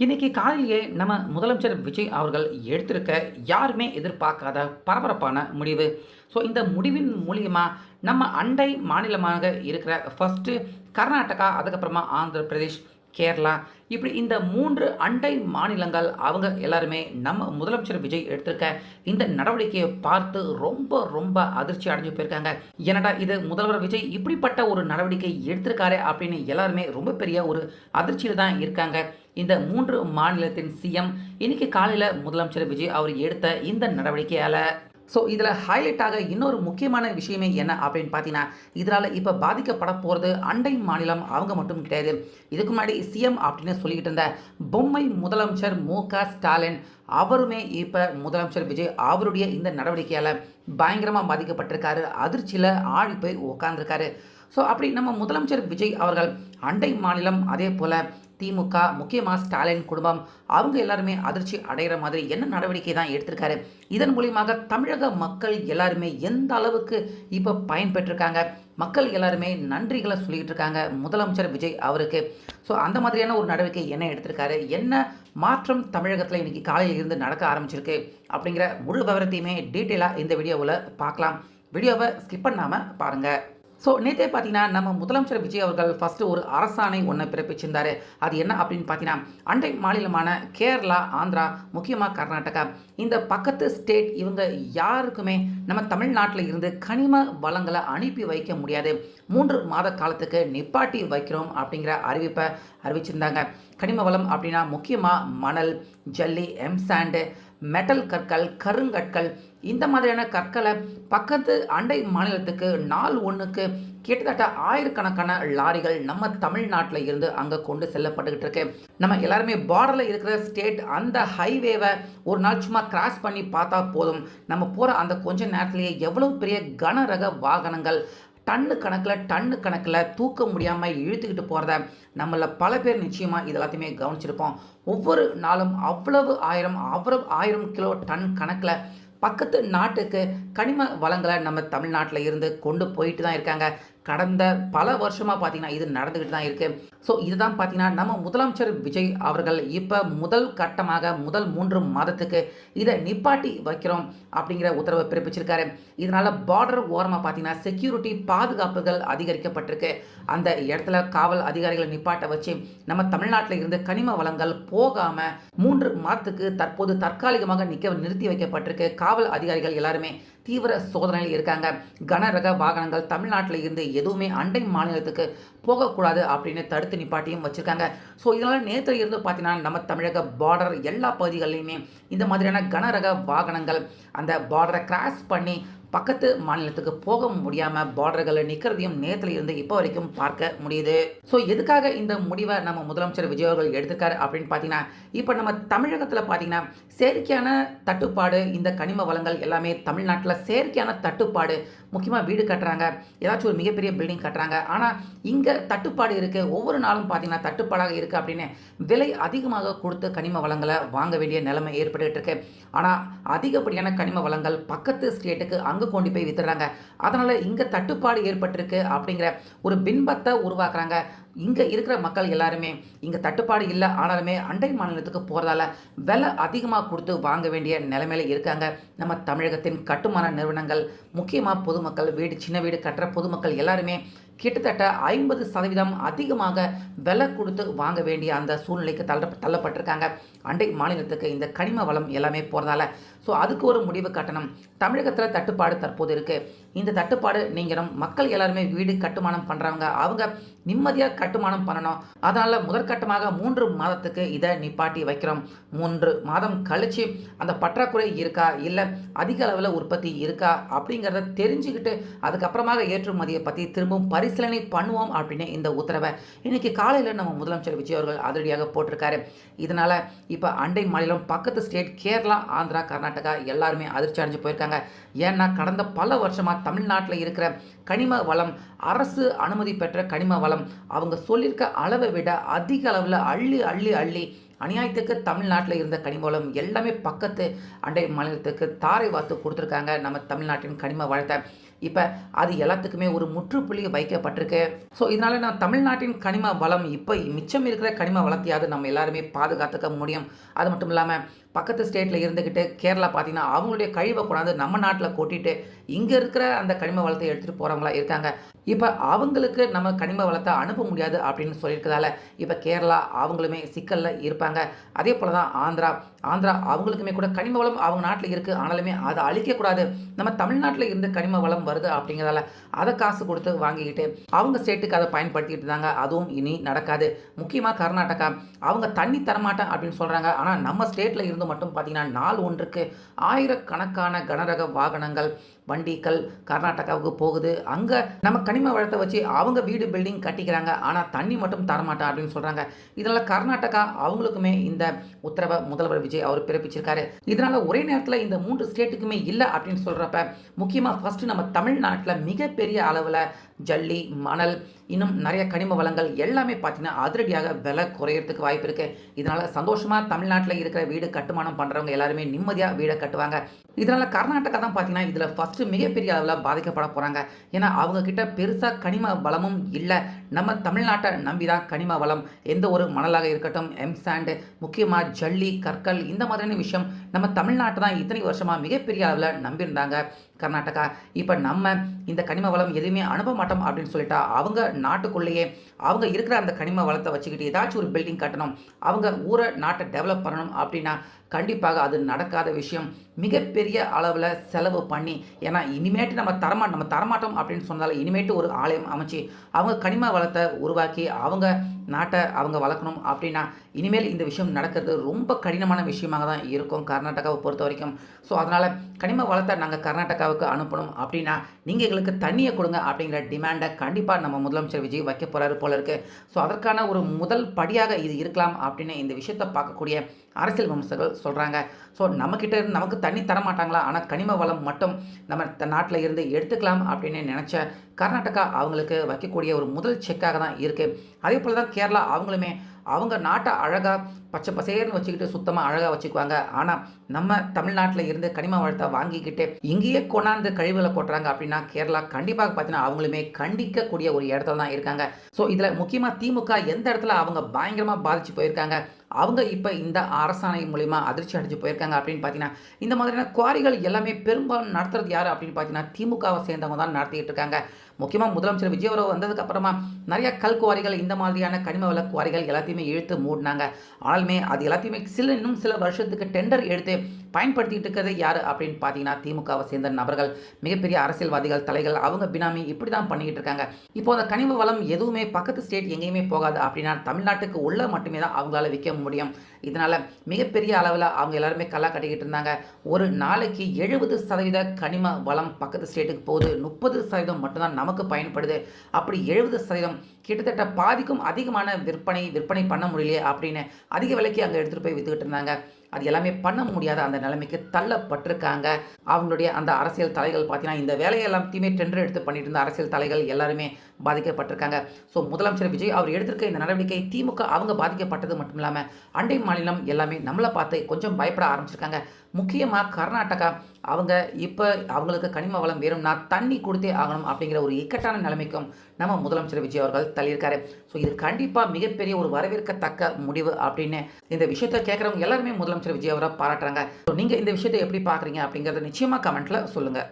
இன்னைக்கு காலையிலேயே நம்ம முதலமைச்சர் விஜய் அவர்கள் எடுத்திருக்க யாருமே எதிர்பார்க்காத பரபரப்பான முடிவு. ஸோ இந்த முடிவின் மூலியமா நம்ம அண்டை மாநிலமாக இருக்கிற ஃபர்ஸ்ட்டு கர்நாடகா, அதுக்கப்புறமா ஆந்திர பிரதேஷ், கேரளா, இப்படி இந்த 3 அண்டை மாநிலங்கள் அவங்க எல்லாருமே நம்ம முதலமைச்சர் விஜய் எடுத்திருக்க இந்த நடவடிக்கையை பார்த்து ரொம்ப ரொம்ப அதிர்ச்சி அடைஞ்சு போயிருக்காங்க. என்னடா இது, முதல்வர் விஜய் இப்படிப்பட்ட ஒரு நடவடிக்கை எடுத்திருக்காரு அப்படின்னு எல்லாருமே ரொம்ப பெரிய ஒரு அதிர்ச்சியில் தான் இருக்காங்க. இந்த 3 மாநிலத்தின் சிஎம் இன்னைக்கு காலையில் முதலமைச்சர் விஜய் அவர் எடுத்த இந்த நடவடிக்கையால் இதில் ஹைலைட்டாக இன்னொரு முக்கியமான விஷயமே என்ன அப்படின்னு பார்த்தீங்கன்னா, இதனால் இப்போ பாதிக்கப்பட போகிறது அண்டை மாநிலம் அவங்க மட்டும் கிடையாது. இதுக்கு முன்னாடி சிஎம் அப்படின்னு சொல்லிக்கிட்டு இருந்த பொம்மை முதலமைச்சர் மு.க.ஸ்டாலின் அவருமே இப்போ முதலமைச்சர் விஜய் அவருடைய இந்த நடவடிக்கையால் பயங்கரமாக பாதிக்கப்பட்டிருக்காரு. அதிர்ச்சியில் ஆழி போய் உட்காந்துருக்காரு. அப்படி நம்ம முதலமைச்சர் விஜய் அவர்கள் அண்டை மாநிலம், அதே போல் திமுக, முக்கியமாக ஸ்டாலின் குடும்பம் அவங்க எல்லாருமே அதிர்ச்சி அடைகிற மாதிரி என்ன நடவடிக்கை தான் எடுத்திருக்காரு. இதன் மூலியமாக தமிழக மக்கள் எல்லாருமே எந்த அளவுக்கு இப்போ பயன்பெற்றிருக்காங்க, மக்கள் எல்லாருமே நன்றிகளை சொல்லிகிட்டு இருக்காங்க முதலமைச்சர் விஜய் அவருக்கு. அந்த மாதிரியான ஒரு நடவடிக்கை என்ன எடுத்திருக்காரு, என்ன மாற்றம் தமிழகத்தில் இன்னைக்கு காலையில் இருந்து நடக்க ஆரம்பிச்சிருக்கு அப்படிங்கிற முழு விவரத்தையுமே டீட்டெயிலாக இந்த வீடியோவில் பார்க்கலாம். வீடியோவை ஸ்கிப் பண்ணாமல் பாருங்கள். நேற்றே பார்த்தீங்கன்னா நம்ம முதலமைச்சர் விஜய் அவர்கள் ஃபஸ்ட்டு ஒரு அரசாணை ஒன்று பிறப்பிச்சிருந்தார். அது என்ன அப்படின்னு பார்த்தீங்கன்னா, அண்டை மாநிலமான கேரளா, ஆந்திரா, முக்கியமாக கர்நாடகா, இந்த பக்கத்து ஸ்டேட் இவங்க யாருக்குமே நம்ம தமிழ்நாட்டில் இருந்து கனிம வளங்களை அனுப்பி வைக்க முடியாது, 3 மாத காலத்துக்கு நிப்பாட்டி வைக்கிறோம் அப்படிங்கிற அறிவிப்பை அறிவிச்சிருந்தாங்க. கனிம வளம் அப்படின்னா முக்கியமாக மணல், ஜல்லி, எம்சாண்டு, மெட்டல் கற்கள், கருங்கற்கள், இந்த மாதிரியான கற்களை பக்கத்து அண்டை மாநிலத்துக்கு நாள் ஒன்றுக்கு கிட்டத்தட்ட ஆயிரக்கணக்கான லாரிகள் நம்ம தமிழ்நாட்டில் இருந்து அங்கே கொண்டு செல்லப்பட்டுக்கிட்டு இருக்கு. நம்ம எல்லாருமே பார்டரில் இருக்கிற ஸ்டேட் அந்த ஹைவேவை ஒரு நாள் சும்மா கிராஸ் பண்ணி பார்த்தா போதும், நம்ம போகிற அந்த கொஞ்ச நேரத்திலேயே எவ்வளோ பெரிய கனரக வாகனங்கள் டன்னு கணக்கில் தூக்க முடியாமல் இழுத்துக்கிட்டு போகிறத நம்மள பல பேர் நிச்சயமாக இது எல்லாத்தையுமே கவனிச்சிருப்போம். ஒவ்வொரு நாளும் அவ்வளவு ஆயிரம் கிலோ டன் கணக்கில் பக்கத்து நாட்டுக்கு கனிம வளங்களை நம்ம தமிழ்நாட்டில் இருந்து கொண்டு போயிட்டு தான் இருக்காங்க. கடந்த பல வருஷமாக பார்த்தீங்கன்னா இது நடந்துக்கிட்டு தான் இருக்குது. இதுதான் பார்த்தீங்கன்னா நம்ம முதலமைச்சர் விஜய் அவர்கள் இப்போ முதல் கட்டமாக முதல் 3 மாதத்துக்கு இதை நிப்பாட்டி வைக்கிறோம் அப்படிங்கிற உத்தரவை பிறப்பிச்சிருக்காரு. இதனால் பார்டர் ஓரமாக பார்த்தீங்கன்னா செக்யூரிட்டி பாதுகாப்புகள் அதிகரிக்கப்பட்டிருக்கு. அந்த இடத்துல காவல் அதிகாரிகளை நிப்பாட்ட வச்சு நம்ம தமிழ்நாட்டில் இருந்து கனிம வளங்கள் போகாமல் 3 மாதத்துக்கு தற்போது தற்காலிகமாக நிறுத்தி வைக்கப்பட்டிருக்கு. காவல் அதிகாரிகள் எல்லாருமே தீவிர சோதனையில் இருக்காங்க. கனரக வாகனங்கள் தமிழ்நாட்டில் இருந்து எதுவுமே அண்டை மாநிலத்துக்கு போகக்கூடாது அப்படின்னு தடுத்து நிப்பாட்டியும் வச்சுருக்காங்க. இதனால் நேற்று இருந்து பார்த்தீங்கன்னா நம்ம தமிழக பார்டர் எல்லா பகுதிகளிலையுமே இந்த மாதிரியான கனரக வாகனங்கள் அந்த பார்டரை கிராஸ் பண்ணி பக்கத்து மாநிலத்துக்கு போக முடியாமல் பார்டர்களை நிற்கிறதையும் நேரத்தில் இருந்து இப்போ வரைக்கும் பார்க்க முடியுது. எதுக்காக இந்த முடிவை நம்ம முதலமைச்சர் விஜய் அவர்கள் எடுத்திருக்காரு அப்படின்னு பார்த்தீங்கன்னா, இப்போ நம்ம தமிழகத்தில் பார்த்தீங்கன்னா செயற்கையான தட்டுப்பாடு, இந்த கனிம வளங்கள் எல்லாமே தமிழ்நாட்டில் செயற்கையான தட்டுப்பாடு. முக்கியமாக வீடு கட்டுறாங்க, ஏதாச்சும் ஒரு மிகப்பெரிய பில்டிங் கட்டுறாங்க, ஆனால் இங்கே தட்டுப்பாடு இருக்குது, ஒவ்வொரு நாளும் பார்த்தீங்கன்னா தட்டுப்பாடாக இருக்குது அப்படின்னு விலை அதிகமாக கொடுத்து கனிம வளங்களை வாங்க வேண்டிய நிலைமை ஏற்பட்டுக்கிட்டு இருக்கு. ஆனால் அதிகப்படியான கனிம வளங்கள் பக்கத்து ஸ்டேட்டுக்கு அங்கே கொண்டு போய் வித்துறாங்க. அதனால் இங்கே தட்டுப்பாடு ஏற்பட்டிருக்கு அப்படிங்கிற ஒரு பின்பத்தை உருவாக்குறாங்க. இங்கே இருக்கிற மக்கள் எல்லாருமே இங்கே தட்டுப்பாடு இல்லை, ஆனாலுமே அண்டை மாநிலத்துக்கு போகிறதால விலை அதிகமாக கொடுத்து வாங்க வேண்டிய நிலைமையில இருக்காங்க நம்ம தமிழகத்தின் கட்டுமான நிறுவனங்கள். முக்கியமாக பொதுமக்கள், சின்ன வீடு கட்டுற பொதுமக்கள் எல்லாருமே கிட்டத்தட்ட 50% அதிகமாக விலை கொடுத்து வாங்க வேண்டிய அந்த சூழ்நிலைக்கு தள்ளப்பட்டிருக்காங்க அண்டை மாநிலத்துக்கு இந்த கனிம வளம் எல்லாமே போகிறதால. அதுக்கு ஒரு முடிவு கட்டணம். தமிழகத்தில் தட்டுப்பாடு தற்போது இருக்குது. இந்த தட்டுப்பாடு நீங்களும் மக்கள் எல்லாருமே வீடு கட்டுமானம் பண்ணுறவங்க அவங்க நிம்மதியாக கட்டுமானம் பண்ணணும். அதனால் முதற்கட்டமாக 3 மாதத்துக்கு இதை நிப்பாட்டி வைக்கிறோம். 3 மாதம் கழித்து அந்த பற்றாக்குறை இருக்கா, இல்லை அதிக அளவில் உற்பத்தி இருக்கா அப்படிங்கிறத தெரிஞ்சுக்கிட்டு அதுக்கப்புறமாக ஏற்றுமதியை பற்றி திரும்பவும் பரிசீலனை பண்ணுவோம் அப்படின்னு இந்த உத்தரவை இன்னைக்கு காலையில் நம்ம முதலமைச்சர் விஜய் அவர்கள் அதிரடியாக போட்டிருக்காரு. இதனால் இப்போ அண்டை மாநிலம் பக்கத்து ஸ்டேட் கேரளா, ஆந்திரா, கர்நாடகா எல்லாருமே அதிர்ச்சி அடைஞ்சு போயிருக்காங்க. ஏன்னா கடந்த பல வருஷமாக தமிழ்நாட்டில் இருக்கிற கனிம வளம், அரசு அனுமதி பெற்ற கனிம வளம் அவங்க சொல்லியிருக்க அளவை விட அதிக அளவில் அள்ளி அநியாயத்துக்கு தமிழ்நாட்டில் இருந்த கனிம வளம் எல்லாமே பக்கத்து அண்டை மாநிலத்துக்கு தாரை வாத்து கொடுத்துருக்காங்க நம்ம தமிழ்நாட்டின் கனிம வளத்தை. இப்போ அது எல்லாத்துக்குமே ஒரு முற்றுப்புள்ளி வைக்கப்பட்டிருக்கு. ஸோ இதனால் நான் தமிழ்நாட்டின் கனிம வளம் இப்போ மிச்சம் இருக்கிற கனிம வளத்தையாவது நம்ம எல்லாருமே பாதுகாத்துக்க முடியும். அது மட்டும் இல்லாமல் பக்கத்து ஸ்டேட்டில் இருந்துக்கிட்டு கேரளா பார்த்தீங்கன்னா அவங்களுடைய கழிவை கொண்டாந்து நம்ம நாட்டில் கொட்டிட்டு இங்கே இருக்கிற அந்த கனிம வளத்தை எடுத்துகிட்டு போகிறவங்களா இருக்காங்க. இப்போ அவங்களுக்கு நம்ம கனிம வளத்தை அனுப்ப முடியாது அப்படின்னு சொல்லியிருக்கிறதால இப்போ கேரளா அவங்களுமே சிக்கலில் இருப்பாங்க. அதே போல் தான் ஆந்திரா அவங்களுக்குமே கூட கனிம வளம் அவங்க நாட்டில் இருக்குது, ஆனாலுமே அதை அழிக்கக்கூடாது, நம்ம தமிழ்நாட்டில் இருந்து கனிம வளம் வருது அப்படிங்கிறதால அதை காசு கொடுத்து வாங்கிக்கிட்டு அவங்க ஸ்டேட்டுக்கு அதை பயன்படுத்திக்கிட்டு இருந்தாங்க. அதுவும் இனி நடக்காது. முக்கியமாக கர்நாடகா அவங்க தண்ணி தரமாட்டேன் அப்படின்னு சொல்கிறாங்க. ஆனால் நம்ம ஸ்டேட்டில் இருந்து மட்டும் பார்த்தீங்கன்னா நாள் ஒன்றுக்கு ஆயிரக்கணக்கான கனரக வாகனங்கள் வண்டிகள் கர்நாடகாவுக்கு போகுது. அங்கே நம்ம கனிம வளத்தை வச்சு அவங்க வீடு பில்டிங் கட்டிக்கிறாங்க, ஆனால் தண்ணி மட்டும் தரமாட்டேன் அப்படின்னு சொல்கிறாங்க. இதனால் கர்நாடகா அவங்களுக்குமே இந்த உத்தரவை முதல்வர் விஜய் அவர் பிறப்பிச்சிருக்காரு. இதனால் ஒரே நேரத்தில் இந்த 3 ஸ்டேட்டுக்குமே இல்லை அப்படின்னு சொல்கிறப்ப முக்கியமாக ஃபஸ்ட்டு நம்ம தமிழ்நாட்டில் மிகப்பெரிய அளவில் ஜல்லி மணல் இன்னும் நிறைய கனிம வளங்கள் எல்லாமே பார்த்தீங்கன்னா அதிரடியாக விலை குறையிறதுக்கு வாய்ப்பு இருக்குது. இதனால் சந்தோஷமாக தமிழ்நாட்டில் இருக்கிற வீடு கட்டுமானம் பண்ணுறவங்க எல்லாருமே நிம்மதியாக வீடை கட்டுவாங்க. இதனால் கர்நாடகா தான் பார்த்தீங்கன்னா இதில் ஃபஸ்ட்டு மிகப்பெரிய அளவில் பாதிக்கப்பட போகிறாங்க. ஏன்னா அவங்கக்கிட்ட பெருசாக கனிம வளமும் இல்லை. நம்ம தமிழ்நாட்டை நம்பி தான் கனிம வளம், எந்த ஒரு மணலாக இருக்கட்டும், எம்சாண்டு, முக்கியமாக ஜல்லி கற்கள், இந்த மாதிரியான விஷயம் நம்ம தமிழ்நாட்டை தான் இத்தனை வருஷமாக மிகப்பெரிய அளவில் நம்பியிருந்தாங்க கர்நாடகா. இப்போ நம்ம இந்த கனிம வளம் எதுவுமே அனுப்ப மாட்டோம் அப்படின்னு சொல்லிட்டா அவங்க நாட்டுக்குள்ளேயே அவங்க இருக்கிற அந்த கனிம வளத்தை வச்சுக்கிட்டு ஏதாச்சும் ஒரு பில்டிங் கட்டணும், அவங்க ஊரை நாட்டை டெவலப் பண்ணணும் அப்படின்னா கண்டிப்பாக அது நடக்காத விஷயம். மிகப்பெரிய அளவில் செலவு பண்ணி, ஏன்னா இனிமேட்டு நம்ம தரமாட்டோம் அப்படின்னு சொன்னால இனிமேட்டு ஒரு ஆலயம் அமைச்சு அவங்க கனிம வளத்தை உருவாக்கி அவங்க நாட்டை அவங்க வளர்க்கணும் அப்படின்னா இனிமேல் இந்த விஷயம் நடக்கிறது ரொம்ப கடினமான விஷயமாக தான் இருக்கும் கர்நாடகாவை பொறுத்த வரைக்கும். ஸோ அதனால் கனிம வளத்தை நாங்கள் கர்நாடகாவுக்கு அனுப்பணும் அப்படின்னா நீங்கள் எங்களுக்கு தண்ணியை கொடுங்க அப்படிங்கிற டிமாண்டை கண்டிப்பாக நம்ம முதலமைச்சர் விஜய் வைக்க போகிறாரு போல இருக்குது. ஸோ அதற்கான ஒரு முதல் படியாக இது இருக்கலாம் அப்படின்னு இந்த விஷயத்தை பார்க்கக்கூடிய அரசியல் விமர்சகர்கள் சொல்கிறாங்க. ஸோ நம்மக்கிட்ட இருந்து நமக்கு தண்ணி தரமாட்டாங்களா, ஆனால் கனிம வளம் மட்டும் நம்ம நாட்டில் இருந்து எடுத்துக்கலாம் அப்படின்னு நினச்ச கர்நாடகா அவங்களுக்கு வைக்கக்கூடிய ஒரு முதல் செக்காக தான் இருக்குது. அதே போல் தான் கேரளா அவங்களுமே அவங்க நாட்டை அழகாக பச்சை பசேர்னு வச்சுக்கிட்டு சுத்தமாக அழகாக வச்சுக்குவாங்க. ஆனால் நம்ம தமிழ்நாட்டில் இருந்து கனிம வளத்தை வாங்கிக்கிட்டு இங்கேயே கொண்டாந்து கழிவுகளை கொட்டுறாங்க அப்படின்னா கேரளா கண்டிப்பாக பார்த்தீங்கன்னா அவங்களுமே கண்டிக்கக்கூடிய ஒரு இடத்துல தான் இருக்காங்க. ஸோ இதில் முக்கியமாக திமுக எந்த இடத்துல அவங்க பயங்கரமாக பாதிச்சு போயிருக்காங்க, அவங்க இப்போ இந்த அரசாணை மூலிமா அதிர்ச்சி அடைஞ்சு போயிருக்காங்க அப்படின்னு பார்த்தீங்கன்னா இந்த மாதிரியான குவாரிகள் எல்லாமே பெரும்பாலும் நடத்துறது யார் அப்படின்னு பார்த்தீங்கன்னா திமுகவை சேர்ந்தவங்க தான் நடத்திட்டு இருக்காங்க. முக்கியமாக முதலமைச்சர் விஜய் அவர் வந்ததுக்கு அப்புறமா நிறைய கல் குவாரிகள் இந்த மாதிரியான கனிம வள குவாரிகள் எல்லாத்தையுமே இழுத்து மூடினாங்க. ஆனாலுமே அது எல்லாத்தையுமே இன்னும் சில வருஷத்துக்கு டெண்டர் எடுத்து பயன்படுத்திட்டு இருக்கிறது யார் அப்படின்னு பார்த்தீங்கன்னா திமுகவை சேர்ந்த நபர்கள், மிகப்பெரிய அரசியல்வாதிகள், தலைகள், அவங்க பினாமி இப்படி தான் பண்ணிக்கிட்டு இருக்காங்க. இப்போ அந்த கனிம வளம் எதுவுமே பக்கத்து ஸ்டேட் எங்கேயுமே போகாது அப்படின்னா தமிழ்நாட்டுக்கு உள்ள மட்டுமே தான் அவங்களால விற்க முடியும். இதனால் மிகப்பெரிய அளவில் அவங்க எல்லாருமே கல்லா கட்டிக்கிட்டு இருந்தாங்க. ஒரு நாளைக்கு 70% கனிம வளம் பக்கத்து ஸ்டேட்டுக்கு போகுது, 30% மட்டும்தான் நமக்கு பயன்படுது. அப்படி 70% கிட்டத்தட்ட பாதிக்கும் அதிகமான விற்பனை பண்ண முடியலையே அப்படின்னு அதிக விலைக்கு அங்கே எடுத்துகிட்டு போய் விற்றுக்கிட்டு இருந்தாங்க. அது எல்லாமே பண்ண முடியாத அந்த நிலைமைக்கு தள்ளப்பட்டிருக்காங்க அவங்களுடைய அந்த அரசியல் தலைகள். பார்த்தீங்கன்னா இந்த வேலையை எல்லாத்தையுமே டெண்டர் எடுத்து பண்ணிட்டு இருந்த அரசியல் தலைகள் எல்லாருமே பாதிக்கப்பட்டிருக்காங்க. ஸோ முதலமைச்சர் விஜய் அவர் எடுத்திருக்க இந்த நடவடிக்கை திமுக அவங்க பாதிக்கப்பட்டது மட்டும் இல்லாமல் அண்டை மாநிலம் எல்லாமே நம்மளை பார்த்து கொஞ்சம் பயப்பட ஆரம்பிச்சிருக்காங்க. முக்கியமாக கர்நாடகா அவங்க இப்போ அவங்களுக்கு கனிம வளம் வேணும்னா தண்ணி கொடுத்தே ஆகணும் அப்படிங்கிற ஒரு இக்கட்டான நிலைமைக்கும் நம்ம முதலமைச்சர் விஜய் அவர்கள் தள்ளியிருக்காரு. ஸோ இது கண்டிப்பாக மிகப்பெரிய ஒரு வரவேற்கத்தக்க முடிவு அப்படின்னு இந்த விஷயத்தை கேட்குறவங்க எல்லாருமே முதலமைச்சர் விஜய் அவரை பாராட்டுறாங்க. ஸோ நீங்கள் இந்த விஷயத்தை எப்படி பார்க்குறீங்க அப்படிங்கிறத நிச்சயமாக கமெண்ட்டில் சொல்லுங்கள்.